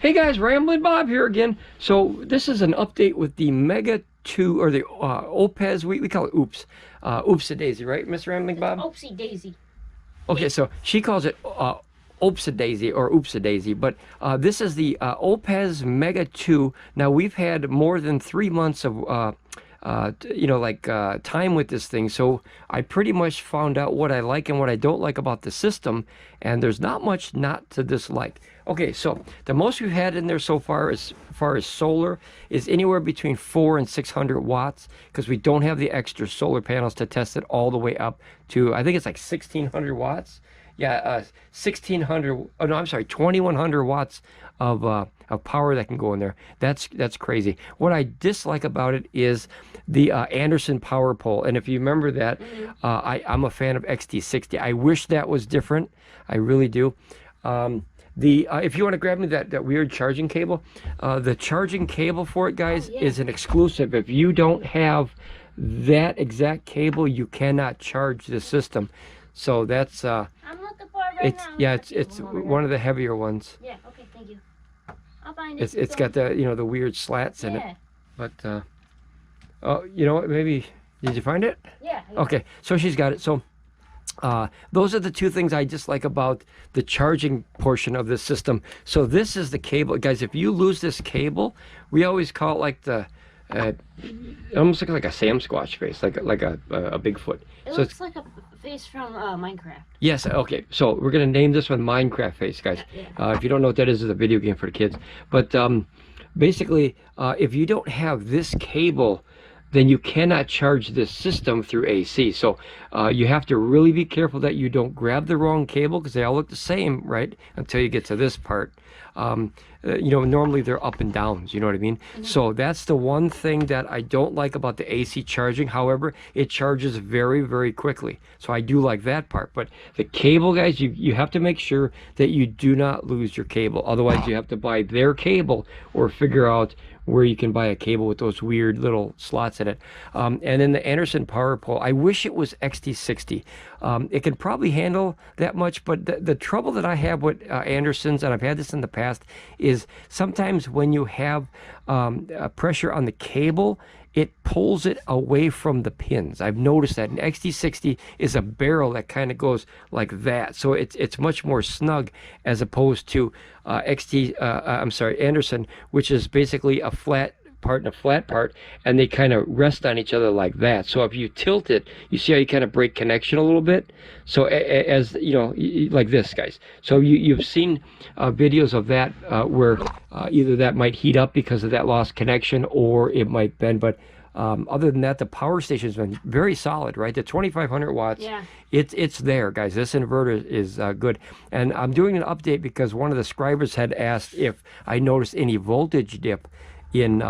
Hey guys, Ramblin Bob here again. So this is an update with the Mega 2, or the Oupes, we call it Oupes. Oupes Daisy, right, Miss Ramblin Bob? Oopsie Daisy. Okay, so she calls it Oupes Daisy or Oupes Daisy, but this is the Oupes Mega 2. Now we've had more than 3 months of time with this thing, so I pretty much found out what I like and what I don't like about the system, and there's not much not to dislike. Okay, so the most we've had in there so far, as far as solar, is anywhere between 400 and 600 watts, because we don't have the extra solar panels to test it all the way up to, I think it's like 1600 watts. Yeah, 1600. Oh no, I'm sorry, 2100 watts of power that can go in there. That's crazy. What I dislike about it is the Anderson power pole. And if you remember that, I'm a fan of XT60. I wish that was different. I really do. If you want to grab me that weird charging cable, the charging cable for it, guys, is an exclusive. If you don't have that exact cable, you cannot charge the system. So that's I'm looking for it right now. Yeah, it's one of the heavier ones. Yeah, okay, thank you. I'll find it. It's got the the weird slats in it. But oh, you know what? Maybe did you find it? Yeah. Okay, so she's got it. So those are the two things I dislike about the charging portion of this system. So this is the cable, guys. If you lose this cable, we always call it like the it almost looks like a Sam Squatch face, like a Bigfoot. It looks like a face from Minecraft. Yes. Okay. So we're gonna name this one Minecraft face, guys. If you don't know what that is, it's a video game for the kids. But basically, if you don't have this cable, then you cannot charge this system through AC. So you have to really be careful that you don't grab the wrong cable, because they all look the same, right? Until you get to this part. Normally they're up and downs, you know what I mean? So that's the one thing that I don't like about the AC charging. However, it charges very, very quickly. So I do like that part. But the cable, guys, you have to make sure that you do not lose your cable. Otherwise, you have to buy their cable or figure out where you can buy a cable with those weird little slots in it. And then the Anderson power pole, I wish it was XT60. It could probably handle that much, but the trouble that I have with Andersons, and I've had this in the past, is sometimes when you have pressure on the cable, it pulls it away from the pins. I've noticed that. And XT60 is a barrel that kind of goes like that, so it's much more snug as opposed to Anderson, which is basically a flat part and a flat part, and they kind of rest on each other like that. So if you tilt it, you see how you kind of break connection a little bit. So as you know, like this, guys. So you've seen videos of that where either that might heat up because of that lost connection, or it might bend. But other than that, the power station's been very solid, right? The 2500 watts, it's there, guys. This inverter is good. And I'm doing an update because one of the subscribers had asked if I noticed any voltage dip in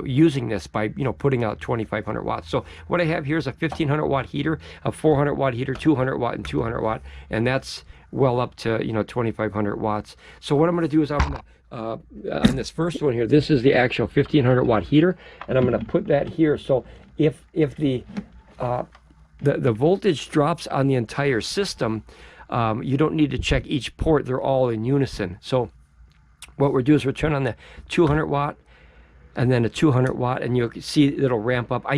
using this by putting out 2500 watts. So what I have here is a 1500 watt heater, a 400 watt heater, 200 watt and 200 watt, and that's well up to 2500 watts. So what I'm going to do is I'm going to on this first one here, this is the actual 1500 watt heater, and I'm going to put that here. So if the voltage drops on the entire system, you don't need to check each port. They're all in unison. So what we're doing is we're turning on the 200 watt and then a 200 watt, and you'll see it'll ramp up. I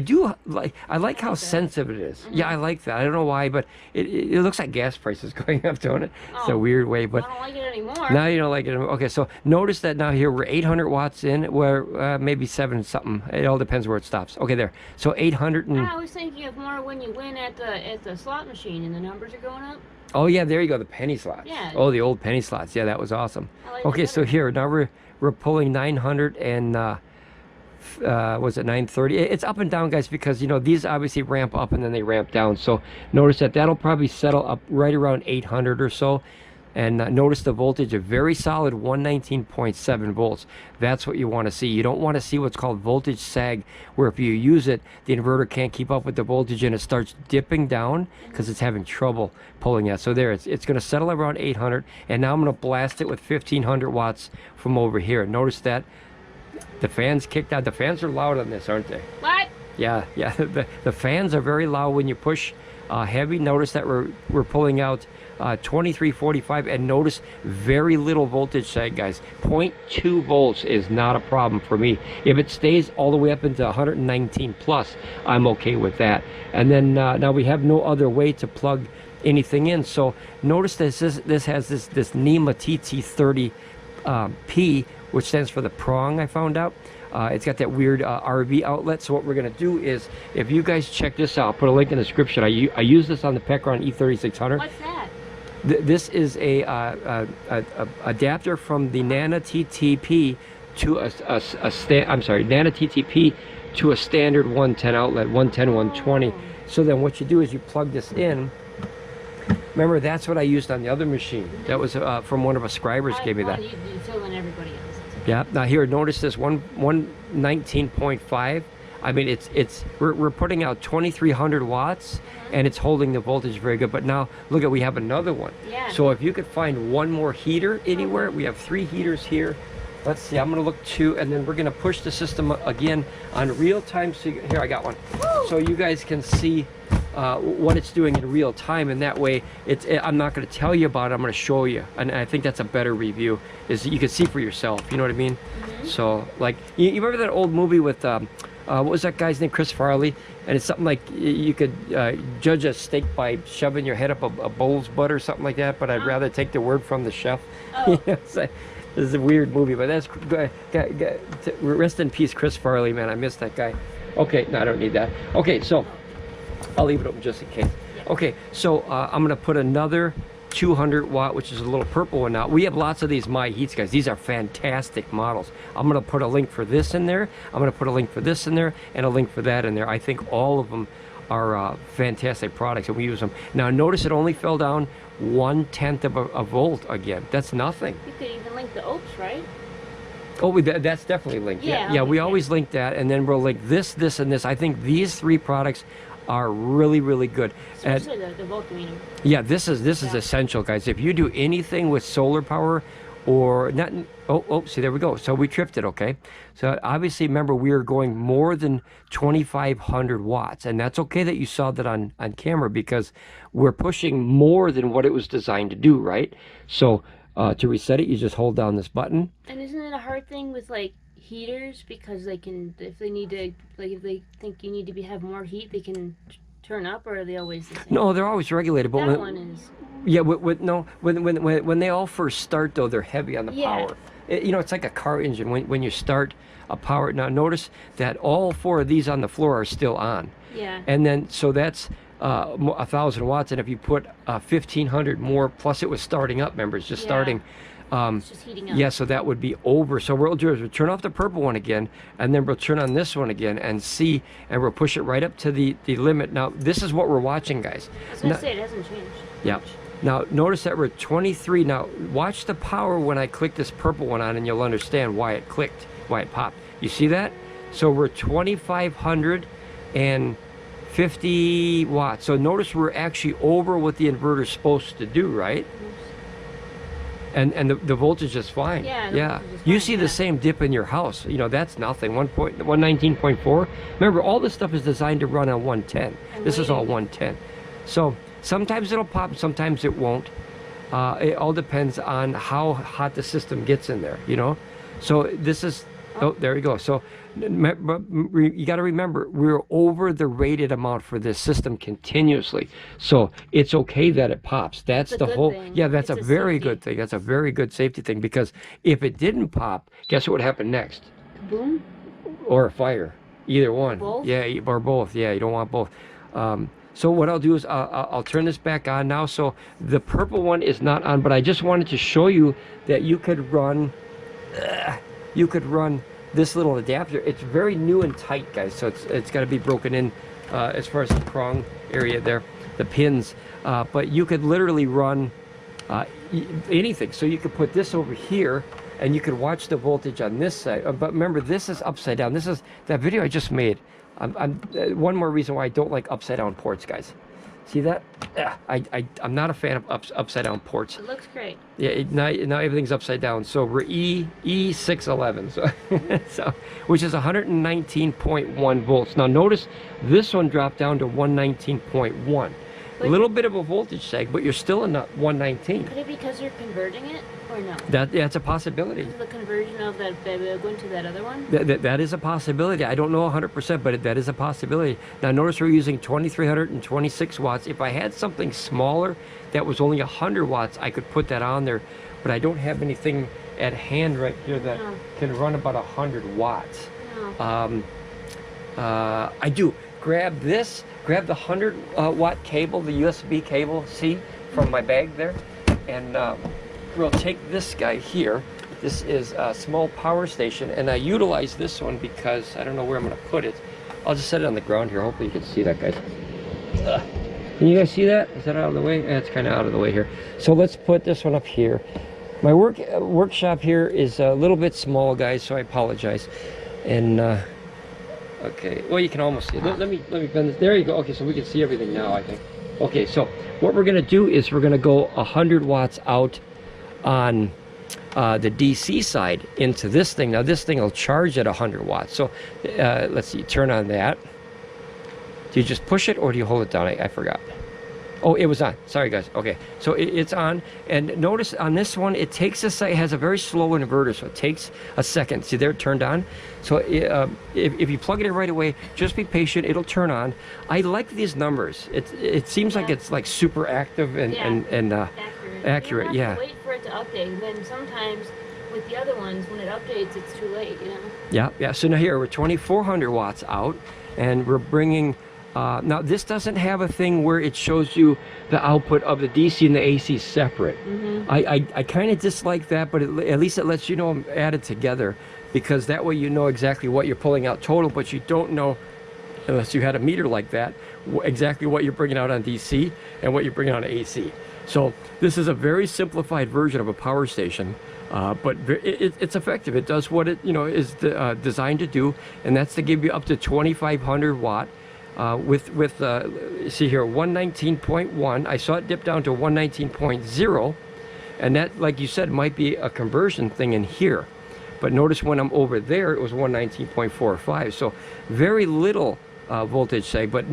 like how sensitive it is. Yeah, I like that. I don't know why, but it looks like gas prices going up, don't it? It's a weird way, but I don't like it anymore. Now you don't like it anymore. Okay, so notice that now here we're 800 watts in, where maybe 7 something. It all depends where it stops. Okay, there. So 800 and... I was thinking of more when you win at the slot machine and the numbers are going up. Oh yeah, there you go, the penny slots. Yeah. Oh, the old penny slots. Yeah, that was awesome. Like okay, so here now we're pulling 900 and was it 930? It's up and down, guys, because these obviously ramp up and then they ramp down. So notice that'll probably settle up right around 800 or so. And notice the voltage, a very solid 119.7 volts. That's what you want to see. You don't want to see what's called voltage sag, where if you use it, the inverter can't keep up with the voltage and it starts dipping down because it's having trouble pulling that. So there, it's going to settle around 800. And now I'm going to blast it with 1500 watts from over here. Notice that the fans kicked out. The fans are loud on this, aren't they? What? Yeah. The fans are very loud when you push heavy. Notice that we're pulling out 2345, and notice very little voltage sag, guys. 0.2 volts is not a problem for me. If it stays all the way up into 119 plus, I'm okay with that. And then now we have no other way to plug anything in. So notice this has this NEMA TT30P, which stands for the prong, I found out. It's got that weird RV outlet. So what we're going to do is, if you guys check this out, I'll put a link in the description. I use this on the Pecron E3600. What's that? This is a adapter from the Nana TTP to Nana TTP to a standard 110 outlet, 110, 120. So then what you do is you plug this in. Remember, that's what I used on the other machine. That was from one of our subscribers gave me that. Everybody else. Yeah. Now here, notice this 119.5. I mean, we're putting out 2300 watts, and it's holding the voltage very good. But now look at, we have another one. Yeah. So if you could find one more heater anywhere, we have 3 heaters here. Let's see. I'm going to look 2, and then we're going to push the system again on real time. So here, I got one. Woo! So you guys can see what it's doing in real time, and that way I'm not going to tell you about it, I'm going to show you, and I think that's a better review, is you can see for yourself, you know what I mean? So like, you remember that old movie with what was that guy's name, Chris Farley, and it's something like you could judge a steak by shoving your head up a bull's butt or something like that, but I'd rather take the word from the chef. You know, this is a weird movie, but that's rest in peace, Chris Farley, man. I miss that guy. Okay, no, I don't need that. Okay, so I'll leave it open just in case. Okay, so I'm gonna put another 200 watt, which is a little purple one now. We have lots of these My Heats, guys. These are fantastic models. I'm gonna put a link for this in there. I'm gonna put a link for this in there, and a link for that in there. I think all of them are fantastic products, and we use them. Now notice it only fell down 1/10 of a volt again. That's nothing. You could even link the Oupes, right? Oh, that's definitely linked. Yeah, we always link that, and then we'll link this, and this. I think these 3 products are really, really good. Especially the voltmeter. Yeah, this is essential, guys. If you do anything with solar power, or not, see, there we go. So we tripped it, okay? So obviously, remember, we are going more than 2500 watts, and that's okay that you saw that on camera, because we're pushing more than what it was designed to do, right? So to reset it, you just hold down this button. And isn't it a hard thing with like heaters, because they can, if they need to, like if they think you need to have more heat, they can turn up, or are they always the same? No, they're always regulated. But that one is. Yeah, when they all first start though, they're heavy on the power. You know, it's like a car engine. When you start a power, now notice that all 4 of these on the floor are still on. Yeah. And then so that's 1,000 watts, and if you put 1,500 more, plus it was starting up. Remember, it's just starting. It's just heating up. Yeah, so that would be over. So what we'll do is we'll turn off the purple one again, and then we'll turn on this one again and see, and we'll push it right up to the limit. Now, this is what we're watching, guys. I was going to say, it hasn't changed. Yeah. Now, notice that we're 23. Now, watch the power when I click this purple one on, and you'll understand why it clicked, why it popped. You see that? So we're 2,550 watts. So notice we're actually over what the inverter's supposed to do, right? And the voltage is fine. Yeah. You see the same dip in your house. You know, that's nothing. 119.4. Remember, all this stuff is designed to run on 110. This is all 110. So sometimes it'll pop, sometimes it won't. It all depends on how hot the system gets in there, you know? So this is, oh, there you go. So you got to remember, we're over the rated amount for this system continuously. So it's okay that it pops. That's the whole thing. Yeah, that's a very good thing. That's a very good safety thing, because if it didn't pop, guess what would happen next? Boom. Or a fire. Either one. Both? Yeah, or both. Yeah, you don't want both. So what I'll do is I'll turn this back on now. So the purple one is not on, but I just wanted to show you that you could run this little adapter. It's very new and tight, guys, so it's got to be broken in as far as the prong area there, the pins, but you could literally run anything. So you could put this over here, and you could watch the voltage on this side, but remember, this is upside down. This is that video I just made. One more reason why I don't like upside down ports, guys. See that? I'm not a fan of upside down ports. It looks great. Yeah, now everything's upside down. So we're E611, so which is 119.1 volts. Now notice this one dropped down to 119.1. But a little bit of a voltage sag, but you're still in the 119. could it be because you're converting it, or no? That's a possibility. Is the conversion of that going to that other one? That is a possibility. I don't know 100%, but that is a possibility. Now notice we're using 2326 watts. If I had something smaller that was only 100 watts, I could put that on there, but I don't have anything at hand right here that can run about 100 watts. No. I do. Grab this, grab the 100 watt cable, the USB cable, see, from my bag there, and we'll take this guy here. This is a small power station, and I utilize this one because I don't know where I'm going to put it. I'll just set it on the ground here. Hopefully you can see that, guys. Can you guys see that? Is that out of the way? It's kind of out of the way here. So let's put this one up here. My workshop here is a little bit small, guys, so I apologize. And okay, well, you can almost see it. Let me bend this. There you go. Okay, so we can see everything now, I think. Okay, so what we're going to do is we're going to go 100 watts out on the DC side into this thing. Now this thing will charge at 100 watts. So let's see, turn on that. Do you just push it or do you hold it down? I forgot. Oh, it was on. Sorry, guys. Okay, so it's on. And notice on this one, it takes it has a very slow inverter, so it takes a second. See there, it turned on. So if you plug it in right away, just be patient. It'll turn on. I like these numbers. It seems like it's like super active and accurate. You Yeah. have to wait for it to update, and then sometimes with the other ones, when it updates, it's too late. You know. Yeah, yeah. So now here we're 2400 watts out, and we're bringing. Now this doesn't have a thing where it shows you the output of the DC and the AC separate. I kind of dislike that, but at least it lets you know them added together, because that way you know exactly what you're pulling out total, but you don't know, unless you had a meter like that, exactly what you're bringing out on DC and what you're bringing out on AC. So this is a very simplified version of a power station, but it's effective. It does what it is designed to do, and that's to give you up to 2500 watt. See here, 119.1. I saw it dip down to 119.0, and that, like you said, might be a conversion thing in here. But notice when I'm over there, it was 119.45. So very little voltage sag. But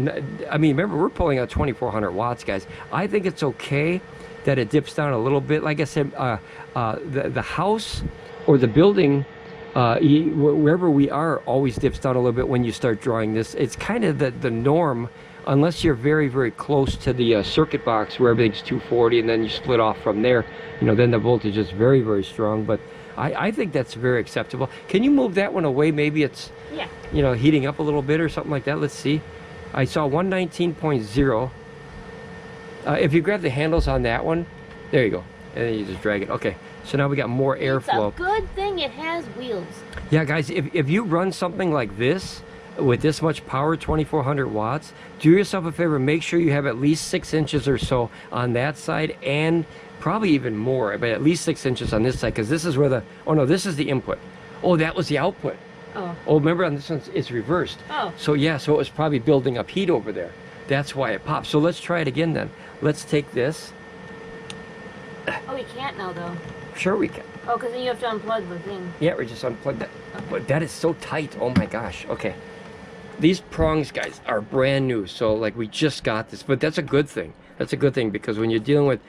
I mean, remember, we're pulling out 2400 watts, guys. I think it's okay that it dips down a little bit. Like I said, the house or the building, wherever we are, always dips down a little bit when you start drawing this. It's kind of the norm, unless you're very, very close to the circuit box where everything's 240, and then you split off from there. Then the voltage is very, very strong. But I think that's very acceptable. Can you move that one away? Maybe it's heating up a little bit or something like that. Let's see. I saw 119.0. If you grab the handles on that one, there you go, and then you just drag it. Okay. So now we got more airflow. It's a good thing it has wheels. Yeah, guys, if you run something like this with this much power, 2400 watts, do yourself a favor, make sure you have at least 6 inches or so on that side, and probably even more, but at least 6 inches on this side, because this is where this is the input. Oh, that was the output. Oh, remember on this one, it's reversed. Oh. So yeah, so it was probably building up heat over there. That's why it popped. So let's try it again then. Let's take this. Oh, we can't now, though. Sure we can. Oh, because then you have to unplug the thing. Yeah, we just unplugged that. Okay. But that is so tight. Oh my gosh. Okay. These prongs, guys, are brand new. So like we just got this, but that's a good thing. That's a good thing, because when you're dealing with,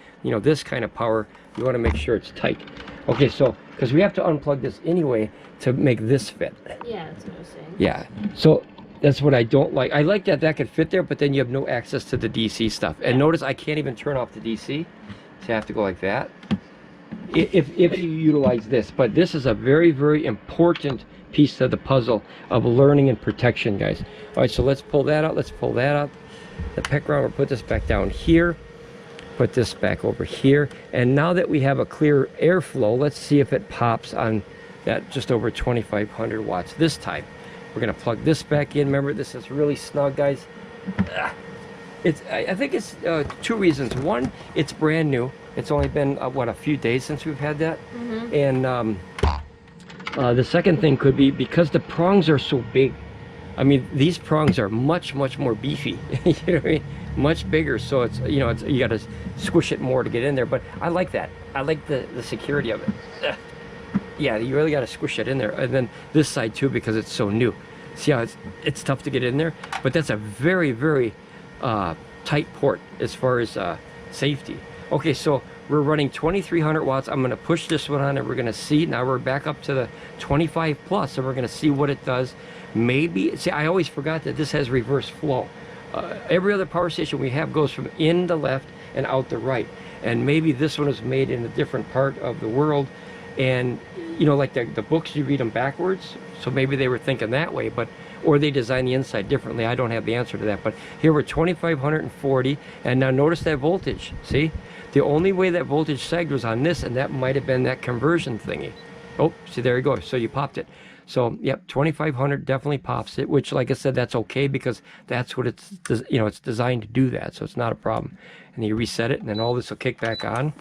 this kind of power, you want to make sure it's tight. Okay, so because we have to unplug this anyway to make this fit. Yeah, that's what I was saying. Yeah. So that's what I don't like. I like that could fit there, but then you have no access to the DC stuff. And notice I can't even turn off the DC. So I have to go like that. If you utilize this, but this is a very, very important piece of the puzzle of learning and protection, guys. All right, so let's pull that out. Let's pull that out. The Pecron, we'll put this back down here. Put this back over here. And now that we have a clear airflow, let's see if it pops on that just over 2500 watts this time. We're gonna plug this back in. Remember, this is really snug, guys. I think it's 2 reasons. One, it's brand new. It's only been a few days since we've had that. And the second thing could be because the prongs are so big. I mean, these prongs are much, much more beefy. You know what I mean? Much bigger. So it's you got to squish it more to get in there. But I like that. I like the security of it. Yeah, you really got to squish it in there. And then this side too, because it's so new. See how it's tough to get in there? But that's a very, very tight port as far as safety. Okay, so we're running 2300 watts. I'm going to push this one on and we're going to see. Now we're back up to the 25 plus and we're going to see what it does. Maybe, see, I always forgot that this has reverse flow. Every other power station we have goes from in the left and out the right. And maybe this one is made in a different part of the world. And, you know, like the books, you read them backwards. So maybe they were thinking that way, but, or they design the inside differently. I don't have the answer to that. But here we're 2540. And now notice that voltage, see? The only way that voltage sagged was on this, and that might have been that conversion thingy. Oh, see, there you go. So you popped it. So, yep, 2500 definitely pops it, which, like I said, that's okay because that's what it's, you know, it's designed to do that. So it's not a problem. And you reset it, and then all this will kick back on.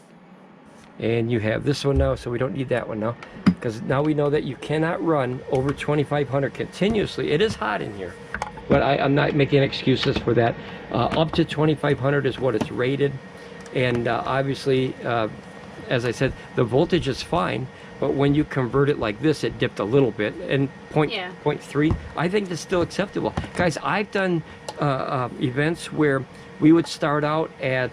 And you have this one now, so we don't need that one now. Because now we know that you cannot run over 2500 continuously. It is hot in here, but I'm not making excuses for that. Up to 2500 is what it's rated. And obviously, as I said, the voltage is fine, but when you convert it like this, it dipped a little bit. And point 3, I think that's still acceptable. Guys, I've done events where we would start out at,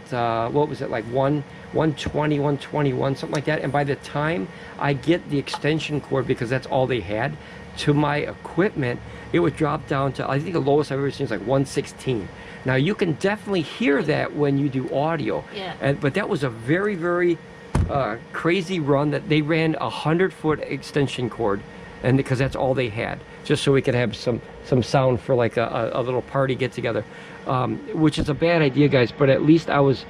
what was it, like 120, 121, something like that. And by the time I get the extension cord, because that's all they had, to my equipment, it would drop down to, I think the lowest I've ever seen is like 116. Now you can definitely hear that when you do audio, but that was a very, very crazy run that they ran 100-foot extension cord, and because that's all they had, just so we could have some sound for like a little party get together, which is a bad idea, guys. But at least I was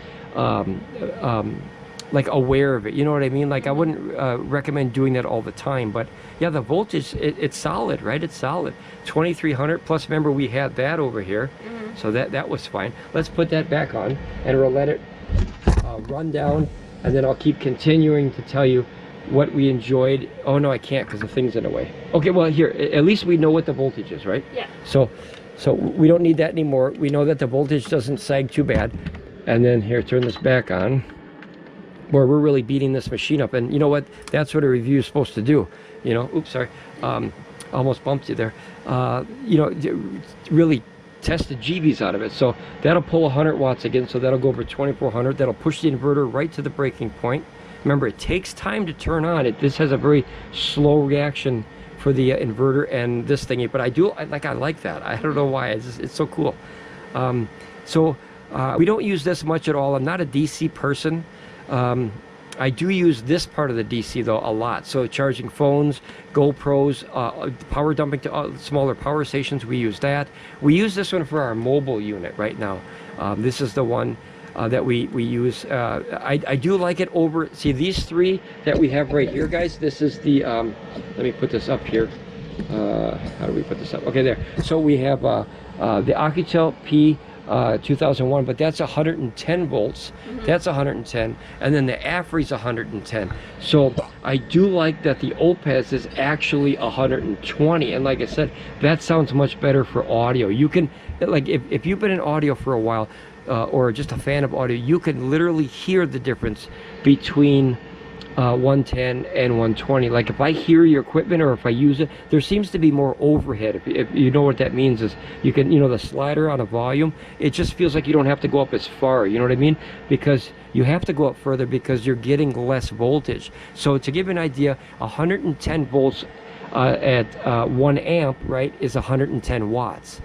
like aware of it, you know what I mean? Like I wouldn't recommend doing that all the time, but yeah, the voltage, it's solid, right? It's solid. 2300 plus, remember we had that over here, so that was fine. Let's put that back on and we'll let it run down, and then I'll keep continuing to tell you what we enjoyed. Oh no, I can't because the thing's in the way. Okay, well here, at least we know what the voltage is, right? Yeah. So we don't need that anymore. We know that the voltage doesn't sag too bad. And then here, turn this back on, where we're really beating this machine up. And you know what? That's what a review is supposed to do. You know, oops, sorry. Almost bumped you there. You know, really test the GBs out of it. So that'll pull 100 watts again. So that'll go over 2400. That'll push the inverter right to the breaking point. Remember, it takes time to turn on. This has a very slow reaction for the inverter and this thingy. But I like that. I don't know why. It's so cool. We don't use this much at all. I'm not a DC person. I do use this part of the DC though a lot. So charging phones, GoPros, power dumping to smaller power stations, we use that. We use this one for our mobile unit right now. This is the one that we use. I do like it over, see these three that we have right here, guys. This is the, let me put this up here. How do we put this up? Okay, there. So we have the ACOUCOU P 2001, but that's 110 volts. That's 110, and then the AFERY's 110. So I do like that the Oupes is actually 120, and like I said, that sounds much better for audio. You can, like, if you've been in audio for a while, or just a fan of audio, you can literally hear the difference between 110 and 120. Like if I hear your equipment or if I use it, there seems to be more overhead. If you know what that means, is you can, you know, the slider on a volume, it just feels like you don't have to go up as far, you know what I mean? Because you have to go up further because you're getting less voltage. So to give you an idea, 110 volts at 1 amp, right, is 110 watts.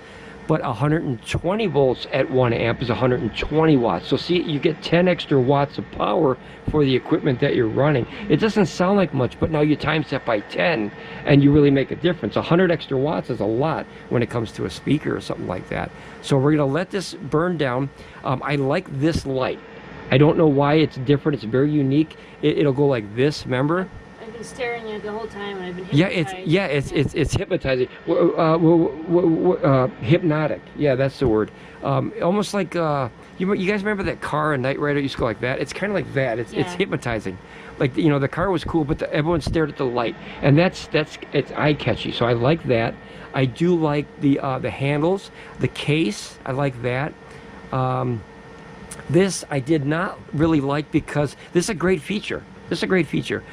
But 120 volts at 1 amp is 120 watts. So see, you get 10 extra watts of power for the equipment that you're running. It doesn't sound like much, but now you times that by 10 and you really make a difference. 100 extra watts is a lot when it comes to a speaker or something like that. So we're gonna let this burn down. I like this light. I don't know why it's different. It's very unique. It'll go like this, remember? I've been staring at it the whole time, and I've been hypnotized. It's hypnotizing. Hypnotic. Yeah, that's the word. Almost like you guys remember that car, a Knight Rider used to go like that? It's kind of like that. It's hypnotizing. Like, you know, the car was cool, but everyone stared at the light, and it's eye catchy. So I like that. I do like the handles, the case. I like that. This I did not really like because this is a great feature. This is a great feature.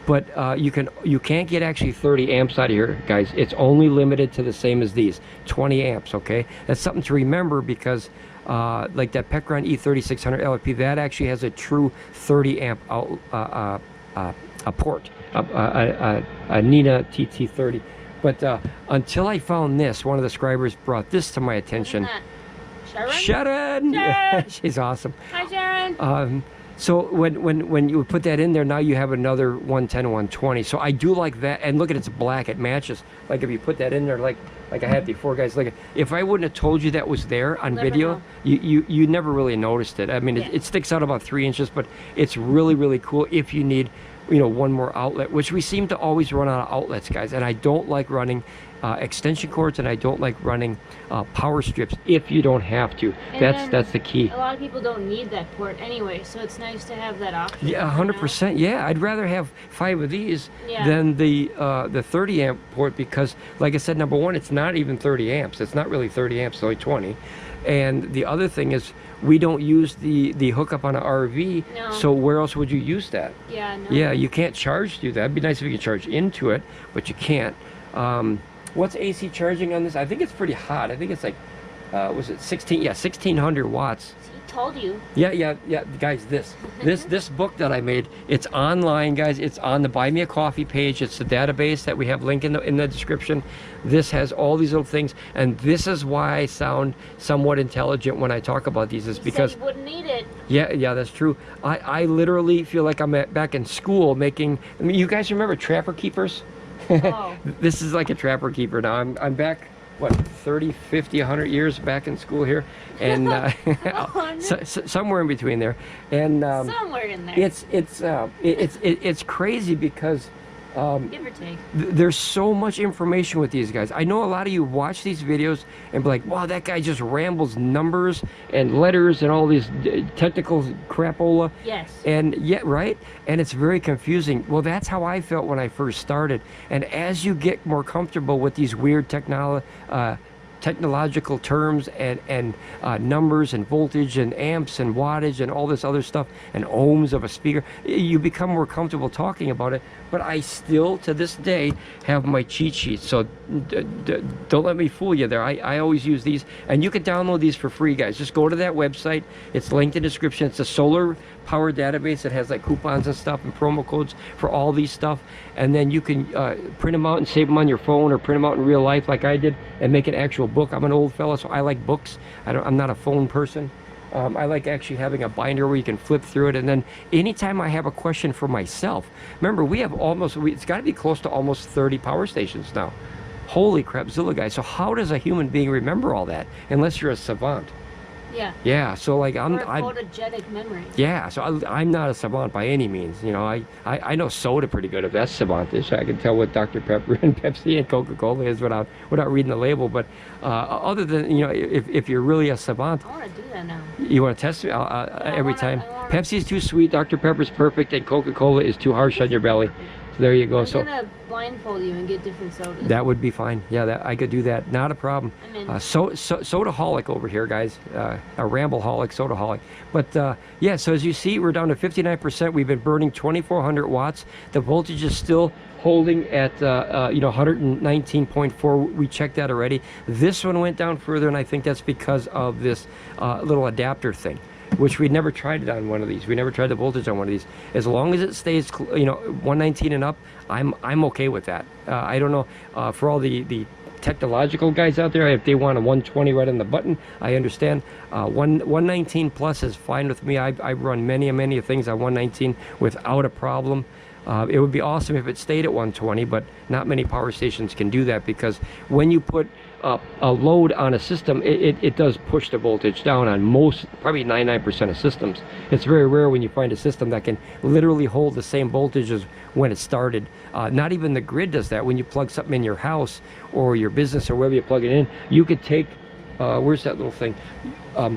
but you can't get actually 30 amps out of here, guys. It's only limited to the same as these, 20 amps. Okay, that's something to remember, because like that Pecron E3600 LFP, that actually has a true 30 amp out a port, a Nina TT30. But until I found this, one of the subscribers brought this to my attention. Sharon! She's awesome. Hi, Sharon. So when you put that in there, now you have another 110 and 120. So I do like that. And look at it's black, it matches. Like if you put that in there, like I had before, guys. Like if I wouldn't have told you that was there on video, you never really noticed it. I mean, it sticks out about 3 inches, but it's really, really cool if you need, you know, one more outlet, which we seem to always run out of outlets, guys. And I don't like running extension cords, and I don't like running power strips if you don't have to. And that's the key. A lot of people don't need that port anyway, so it's nice to have that option. Yeah, 100%. Yeah, I'd rather have 5 of these than the 30 amp port, because like I said, number one, it's not even 30 amps. It's not really 30 amps, it's only 20. And the other thing is, we don't use the hookup on an RV, so where else would you use that? Yeah, you can't charge through that. It'd be nice if you could charge into it, but you can't. What's AC charging on this? I think it's pretty hot. I think it's like, was it 1600 watts. He told you. Yeah, guys, this book that I made, it's online, guys. It's on the Buy Me a Coffee page. It's the database that we have linked in the description. This has all these little things, and this is why I sound somewhat intelligent when I talk about these, is because you wouldn't need it. Yeah, that's true. I literally feel like I'm back in school making, I mean, you guys remember Trapper Keepers? Oh. This is like a Trapper Keeper now. I'm back, what, 30, 50, 100 years back in school here, and somewhere in between there, and somewhere in there. It's crazy because give or take. There's so much information with these guys. I know a lot of you watch these videos and be like, wow, that guy just rambles numbers and letters and all these technical crapola. Yes. And right? And it's very confusing. Well, that's how I felt when I first started. And as you get more comfortable with these weird technological terms and numbers and voltage and amps and wattage and all this other stuff and ohms of a speaker, you become more comfortable talking about it. But I still, to this day, have my cheat sheets, so don't let me fool you there. I always use these, and you can download these for free, guys. Just go to that website. It's linked in the description. It's a solar power database that has like coupons and stuff and promo codes for all these stuff, and then you can print them out and save them on your phone, or print them out in real life like I did and make an actual book. I'm an old fella, so I like books. I'm not a phone person. I like actually having a binder where you can flip through it, and then anytime I have a question for myself, remember, we have it's got to be close to almost 30 power stations now. Holy crap, Zilla, guys. So how does a human being remember all that unless you're a savant? Yeah, so like I'm photogenic memory. Yeah, so I'm not a savant by any means. You know, I know soda pretty good, if that's savantish. I can tell what Dr. Pepper and Pepsi and Coca-Cola is without reading the label. But other than, you know, if you're really a savant, I want to do that now. You want to test it every time? Pepsi's too sweet, Dr. Pepper's perfect, and Coca-Cola is too harsh on your belly. So there you go. I'm gonna blindfold you and get different sodas. That would be fine. Yeah, I could do that. Not a problem. Sodaholic over here, guys. A rambleholic, sodaholic. But yeah, so as you see, we're down to 59%. We've been burning 2,400 watts. The voltage is still holding at 119.4. We checked that already. This one went down further, and I think that's because of this little adapter thing, which we never tried it on one of these. We never tried the voltage on one of these. As long as it stays, 119 and up, I'm okay with that. I don't know, for all the technological guys out there, if they want a 120 right on the button, I understand. 119 plus is fine with me. I run many things on 119 without a problem. It would be awesome if it stayed at 120, but not many power stations can do that, because when you put a load on a system, it does push the voltage down on most, probably 99% of systems. It's very rare when you find a system that can literally hold the same voltage as when it started. Not even the grid does that. When you plug something in your house or your business or wherever you plug it in, you could take, where's that little thing?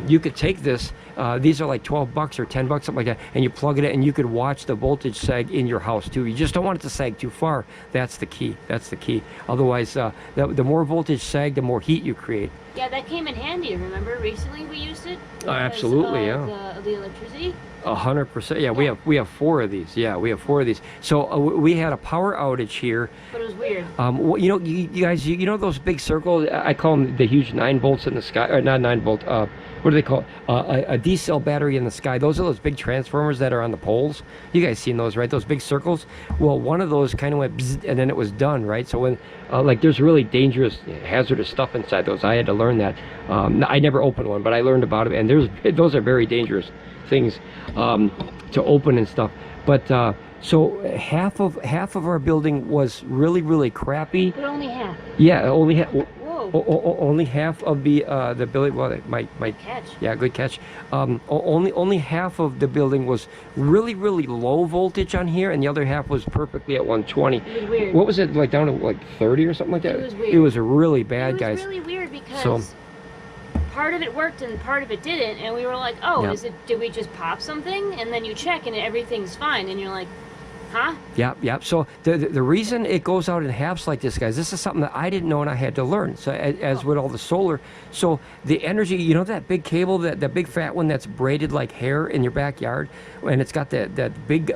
You could take this These are like 12 bucks or 10 bucks, something like that, and you plug it in and you could watch the voltage sag in your house too. You just don't want it to sag too far. That's the key. That's the key. Otherwise, the more voltage sag, the more heat you create. Yeah, that came in handy. Remember, recently we used it. Absolutely, yeah. The electricity. 100%. Yeah, we have 4 of these. Yeah, we have 4 of these. So we had a power outage here. But it was weird. Well, you know, you guys, you know those big circles? I call them the huge 9 volts in the sky, or not 9 volt. What do they call it? A D cell battery in the sky. Those are those big transformers that are on the poles. You guys seen those, right? Those big circles. Well, one of those kind of went bzzz, and then it was done, right? So when like there's really dangerous, hazardous stuff inside those. I had to learn that. I never opened one, but I learned about it, and those are very dangerous things to open and stuff. But so half of our building was really crappy. But only half. Yeah, only half. Whoa. Only half of the building. Well, my catch. Yeah, good catch. Only half of the building was really low voltage on here, and the other half was perfectly at 120. It was weird. What was it, like down to like 30 or something like that? It was weird. It was really bad, guys. It was really weird because part of it worked and part of it didn't, and we were like, oh, Yeah. did we just pop something? And then you check and everything's fine, and you're like, huh? Yep. So the reason it goes out in halves like this, guys, this is something that I didn't know and I had to learn. So as with all the solar, so the energy, you know, that big cable, that big fat one that's braided like hair in your backyard, and it's got that big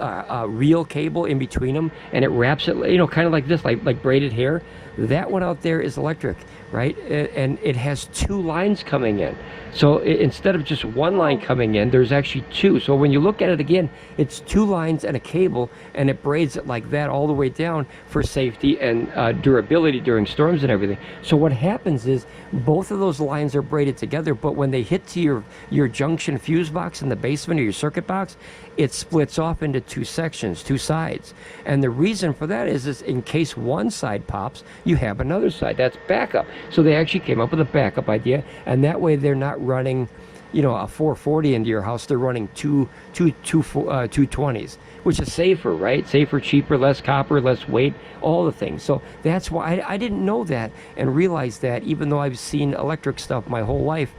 reel cable in between them, and it wraps it, you know, kind of like this, like braided hair. That one out there is electric, right? And it has 2 lines coming in. So instead of just 1 line coming in, there's actually 2. So when you look at it again, it's 2 lines and a cable, and it braids it like that all the way down for safety and durability during storms and everything. So what happens is both of those lines are braided together, but when they hit to your junction fuse box in the basement or your circuit box, it splits off into 2 sections, 2 sides. And the reason for that is in case one side pops, you have another side. That's backup. So they actually came up with a backup idea, and that way they're not running, you know, a 440 into your house. They're running 220s, which is safer, right? Safer, cheaper, less copper, less weight, all the things. So that's why I didn't know that and realize that, even though I've seen electric stuff my whole life.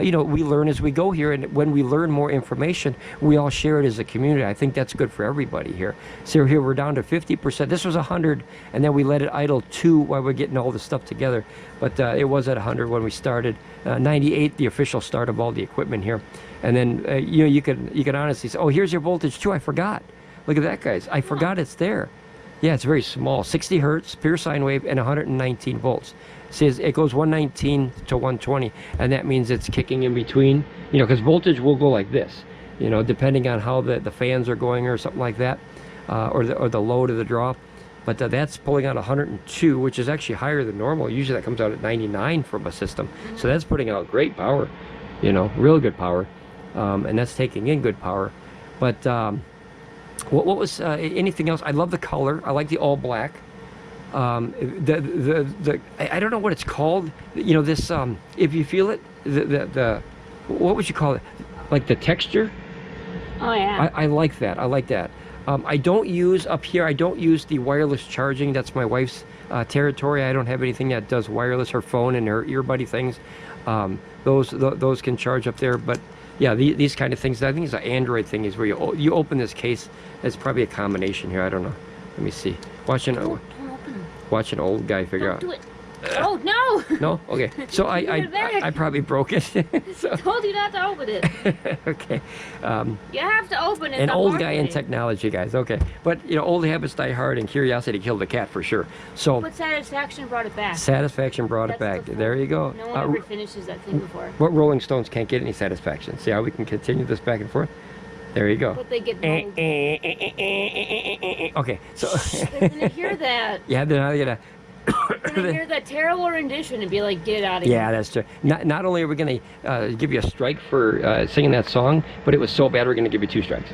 You know, we learn as we go here, and when we learn more information, we all share it as a community. I think that's good for everybody here. So here we're down to 50%. This was 100, and then we let it idle 2 while we're getting all this stuff together. But it was at 100 when we started. 98, the official start of all the equipment here. And then you know, you can honestly say, oh, here's your voltage too. I forgot. Look at that, guys. I forgot it's there. Yeah, it's very small. 60 hertz, pure sine wave, and 119 volts. Says it goes 119 to 120, and that means it's kicking in between, you know, because voltage will go like this, you know, depending on how the fans are going or something like that, or the load of the draw. But that's pulling out 102, which is actually higher than normal. Usually that comes out at 99 from a system. So that's putting out great power, you know, real good power, and that's taking in good power. But what was anything else? I love the color. I like the all black. I don't know what it's called, you know, this if you feel it, the what would you call it, like the texture? Oh yeah. I like that. I don't use up here, I don't use the wireless charging. That's my wife's territory. I don't have anything that does wireless, her phone and her earbuddy things. Those can charge up there. But yeah, these kind of things, I think it's an Android thing, is where you open this case. It's probably a combination here, I don't know. Let me see. Watch an old guy figure out. Don't do it. Oh no! No? Okay. So I probably broke it. So. Told you not to open it. Okay. You have to open it. An old guy in technology, guys. Okay. But you know, old habits die hard, and curiosity killed the cat for sure. So. But satisfaction brought it back. Satisfaction brought it back. There you go. No one ever finishes that thing before. What Rolling Stones can't get any satisfaction. See how we can continue this back and forth? There you go. But they get old. Okay. So. They're gonna hear that. Yeah, they're not gonna. They're gonna hear that terrible rendition and be like, "Get out of here." Yeah, that's true. Not only are we going to give you a strike for singing that song, but it was so bad we're going to give you 2 strikes.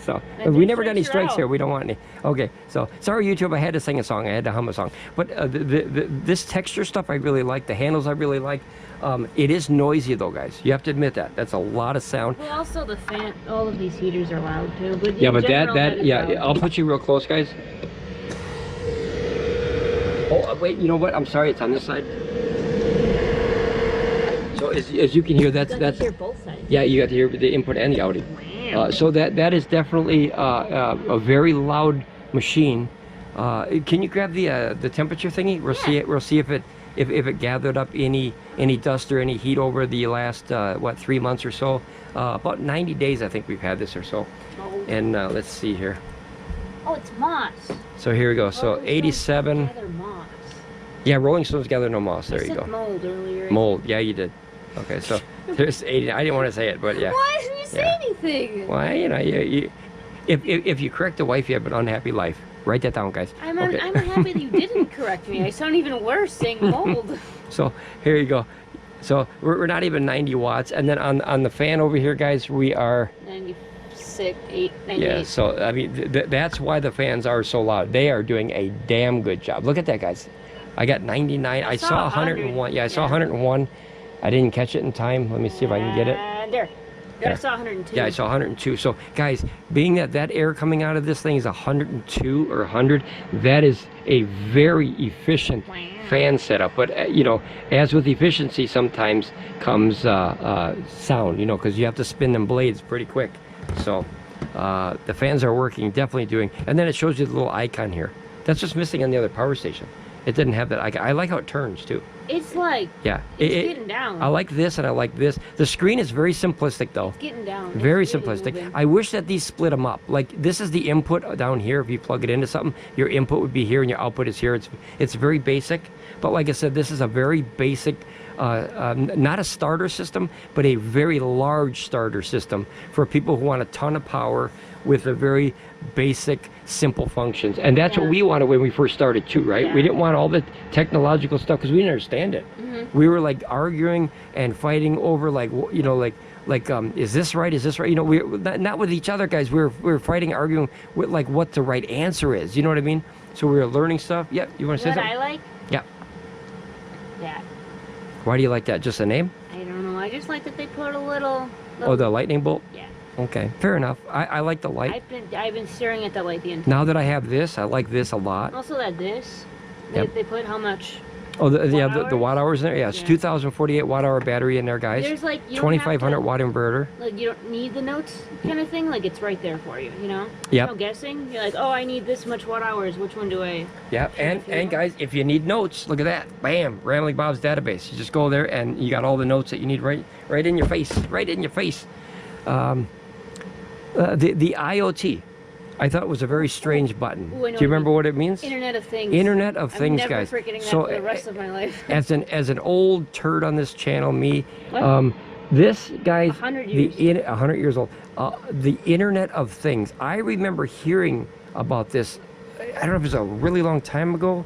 So we never got any strikes here. We don't want any. Okay, so sorry YouTube, I had to sing a song. I had to hum a song. But this texture stuff I really like. The handles I really like. It is noisy though, guys. You have to admit that. That's a lot of sound. Well, also the fan. All of these heaters are loud too. But yeah, but general, yeah. I'll put you real close, guys. Oh, wait, you know what? I'm sorry, it's on this side. So as you can hear, that's hear both sides. yeah, you got to hear the input and the outing. So that is definitely a very loud machine. Can you grab the temperature thingy? We'll see if it gathered up any dust or any heat over the last what, 3 months or so. About 90 days I think we've had this or so. Oh. And let's see here. Oh, it's moss. So here we go. So 87. Moss. Yeah, Rolling Stones gather no moss. There you go. Mold earlier. Mold. Yeah, you did. Okay, so there's 80. I didn't want to say it, but yeah. Why didn't you say anything? Well, you know, if you correct a wife, you have an unhappy life. Write that down, guys. I'm unhappy that you didn't correct me. I sound even worse saying mold. So here you go. So we're not even 90 watts, and then on the fan over here, guys, we are 96, 98. Yeah. So I mean, that's why the fans are so loud. They are doing a damn good job. Look at that, guys. I got 99. I saw 101. Yeah, I saw 101. I didn't catch it in time. Let me see if I can get it. There. I saw 102. Yeah, I saw 102. So, guys, being that air coming out of this thing is 102 or 100, that is a very efficient fan setup. But, you know, as with efficiency, sometimes comes sound, you know, because you have to spin them blades pretty quick. So, the fans are working, definitely doing. And then it shows you the little icon here. That's just missing on the other power station. It didn't have that icon. I like how it turns, too. It's like, yeah, it's getting down. I like this and I like this. The screen is very simplistic, though. It's getting down. Very it's really simplistic. moving. I wish that these split them up. Like, this is the input down here. If you plug it into something, your input would be here and your output is here. It's very basic. But like I said, this is a very basic, not a starter system, but a very large starter system for people who want a ton of power with a very basic, simple functions. And that's what we wanted when we first started too, right? We didn't want all the technological stuff because we didn't understand it. We were like arguing and fighting over like, you know, like is this right? Is this right? You know, we're not with each other, guys. We're fighting, arguing with like what the right answer is. You know what I mean? So we were learning stuff. Yeah, you want to say What something? I like? Yeah. That. Why do you like that? Just a name? I don't know. I just like that they put a little Oh, the lightning bolt? Yeah. Okay, fair enough. I like the light. I've been staring at that light the entire. Now that I have this, I like this a lot. Also that this. Yep. They put how much? Oh, the watt hours in there? Yeah, it's 2,048 watt hour battery in there, guys. There's like 2,500 watt inverter. Like you don't need the notes kind of thing. Like it's right there for you, you know? Yep. No guessing. You're like, oh, I need this much watt hours. Which one do I? Yeah, and guys, if you need notes, look at that. Bam, Ramblin Bob's database. You just go there and you got all the notes that you need right in your face. Right in your face. The IoT. I thought it was a very strange button. Ooh, do you remember what it means? Internet of Things. Internet of Things, I'm never guys. forgetting that So for the rest of my life. as an old turd on this channel, me, What? this guy's 100 years. 100 years old. The Internet of Things. I remember hearing about this. I don't know if it was a really long time ago.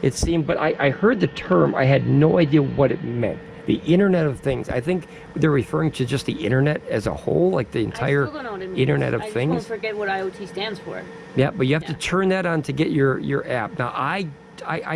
It seemed, but I heard the term. I had no idea what it meant. The Internet of Things. I think they're referring to just the Internet as a whole, like the entire Internet of Things. I just won't forget what IoT stands for. Yeah, but you have to turn that on to get your app. Now, I